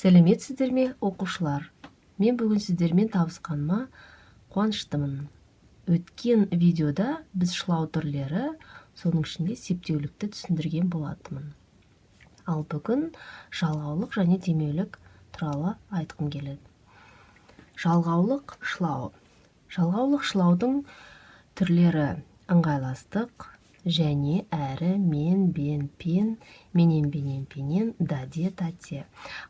Сәлеметсіздер ме, оқушылар? Мен бүгін сіздермен табысқаныма қуаныштымын. Өткен видеода біз шылау түрлері, соның ішінде септеулікті түсіндірген болатынмын. Ал бүгін жалғаулық және демеулік туралы айтқым келеді. Жалғаулық шылау. Жалғаулық шылаудың түрлері ыңғайластық, және, әрі, мен, бен, пен, менен, бенен, пенен, даде, тате.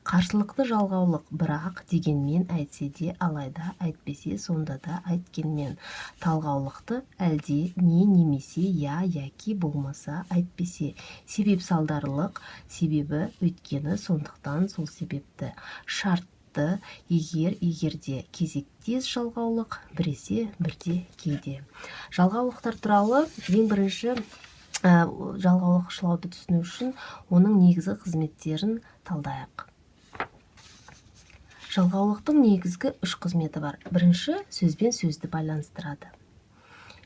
Қарсылықты жалғаулық бірақ дегенмен әйтсе де, алайда әйтпесе, сонда да әйткенмен. Талғаулықты әлде не, немесе, я, яки, болмаса, әйтпесе. Себеп салдарлық, себебі өйткені, сондықтан, сол себепті. Шартты, егер, егерде. Кезектес жалғаулық, біресе, бірде, кейде. Жалғаулықтар туралы ең бірінші жалғаулық шылауды түсіну үшін оның негізгі қызметтерін талдайық. Жалғаулықтың негізгі үш қызметі бар. Бірінші, сөзбен сөзді байланыстырады.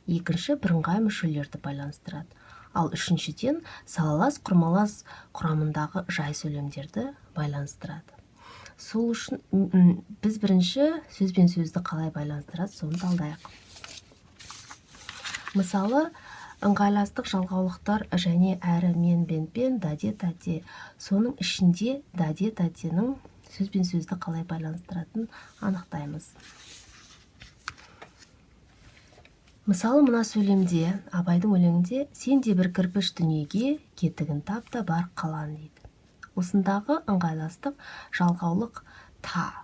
Екінші, бірыңғай мүшелерді байланыстырады. Ал үшіншіден, салалас, құрмалас құрамындағы жай сөйлемдерді байланыстырады. Сол үшін біз бірінші сөзбен сөзді қалай байланыстырады, соны талдайық. Мысалы, ыңғайластық жалғаулықтар және, әрі, мен, бен, пен, даде, тате. Соның ішінде даде, татенің сөзбен сөзді қалай байланыстыратын анықтаймыз. Мысалы, мына сөйлемде, Абайдың өлеңінде, сен де бір кірпіш дүниеге кетігін тап та бар қалан дейді. Осындағы ыңғайластық жалғаулық та,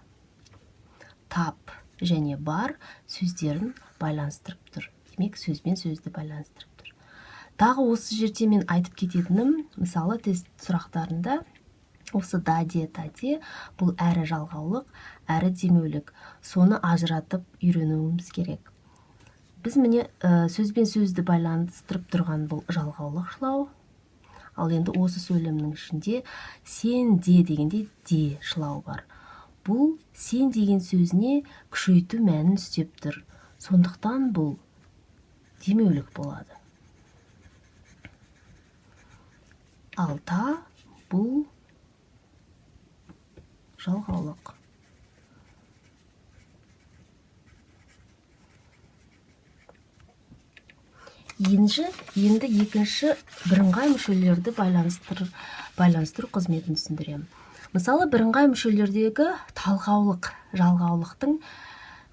тап және бар сөздерін байланыстырып тұр. Демек, сөзбен сөзді байланыстырып тұр. Тағы осы жерде мен айтып кететінім, мысалы, тест сұрақтарында осы даде, тате бұл әрі жалғаулық, әрі демеулік. Соны ажыратып үйренуіміз керек. Біз міне сөзбен сөзді байланыстырып тұрған бұл жалғаулық шылау. Ал енді осы сөйлемнің ішінде сен де дегенде де шылау бар. Бұл сен деген сөзіне күшейту мәнін үстеп тұр. Сондықтан бұл демеулік болады. Ал та бұл жалғаулық. Енді екінші бірыңғай мүшелерді байланыстыру қызметін түсіндірем. Мысалы, бірыңғай мүшелердегі талғаулық, жалғаулықтың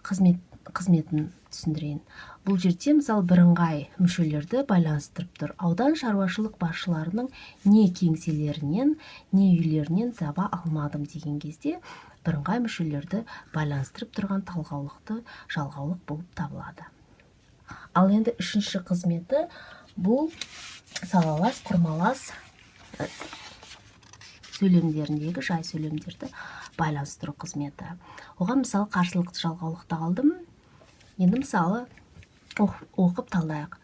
қызметін түсіндірейін. Бұл жерде, мысалы, бірыңғай мүшелерді байланыстырып тұр. Аудан шаруашылық басшыларының не кеңселерінен, не үйлерінен таба алмадым деген кезде, бірыңғай мүшелерді байланыстырып тұрған талғаулықты жалғаулық болып табылады. Ал енді үшінші қызметі бұл салалас, құрмалас сөйлемдеріндегі жай сөйлемдерді байланыстыру қызметі. Оған мысалы қарсылықты жалғаулықты алдым. Енді мысалы оқып талдайық.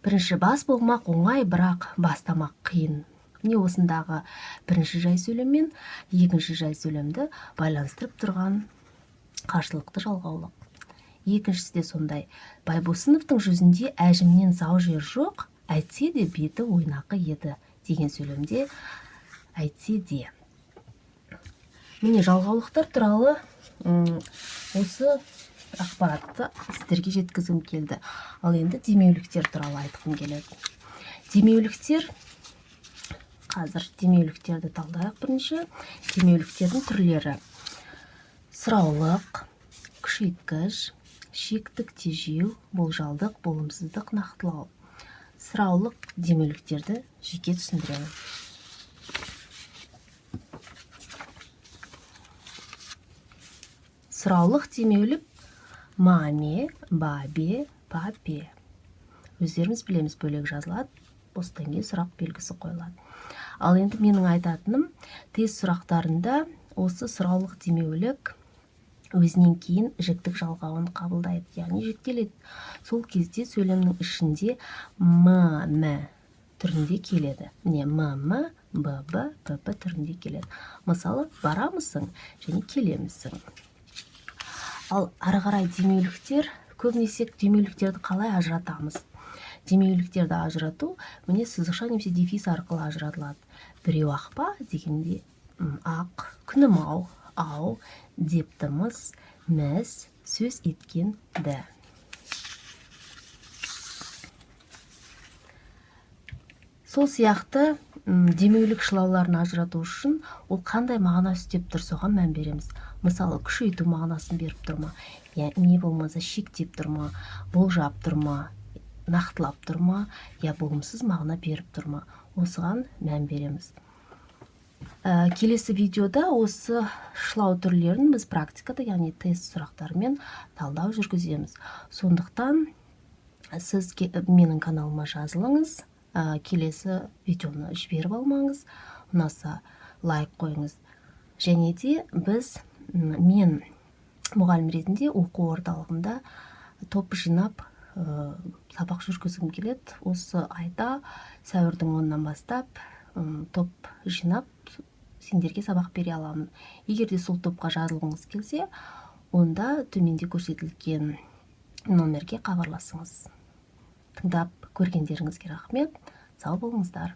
Бірінші, бас болмақ оңай, бірақ бастамақ қиын. Міне осындағы бірінші жай сөйлем мен екінші жай сөйлемді байланыстырып тұрған қарсылықты жалғаулық. Екіншісі де сондай. Байбосыновтың жүзінде әжімнен зау жер жоқ, әйтсе де беті ойнақы еді деген сөйлемде әйтсе де. Міне жалғаулықтар туралы осы ақпаратты сіздерге жеткізгім келді. Ал енді демеуліктер туралы айтқым келеді. Демеуліктер, қазір демеуліктерді талдайық бірінші. Демеуліктердің түрлері: сұраулық, күшейткіш, шектік, тежеу, болжалдық, болымсыздық, нақтылау. Сұраулық демеуліктерді жеке түсіндіремін. Сұраулық демеулік маме, бабе, папе. Өздеріміз білеміз, бөлек жазылады, осыдан кейін сұрақ белгісі қойылады. Ал енді менің айтатыным, тест сұрақтарында осы сұраулық демеулік өзінен кейін жіктік жалғауын қабылдайды, яғни жіктеледі. Сол кезде сөйлемнің ішінде м түрінде келеді. Не м, б, п түрінде келеді. Мысалы, барамысың және келемісің. Ал ары қарай демеуліктер, көбінесе демеуліктерді қалай ажыратамыз? Демеуліктерді ажырату міне сызықша немесе дефис арқылы ажыратылады. Біреу ақ па дегенде ақ, күнім ау, ау дептіміз, міз сөз еткенді. Сол сияқты демеулік шылауларын ажырату үшін ол қандай мағына үстеп тұр, соған мән береміз. Мысалы, күшейту мағынасын беріп тұр ма, не болмаса шектеп тұр ма, болжап тұр ма, нақтылап тұр ма, болымсыз мағына беріп тұр ма, осыған мән береміз. Келесі видеода осы шылау түрлерін біз практикада, яғни тест сұрақтарымен талдау жүргіземіз. Сондықтан сіз менің каналыма жазылыңыз, келесі видеоны жіберіп алмаңыз, ұнаса лайк қойыңыз. Және де мен мұғалім ретінде оқу орталығында топ жинап сабақ жүргізгім келеді. Осы айда сәуірдің 10-нан бастап топ жинап сендерге сабақ бере аламын. Егер де сол топқа жазылғыңыз келсе, онда төменде көрсетілген номерге хабарласыңыз. Тыңдап көргендеріңізге рахмет. Сау болыңыздар.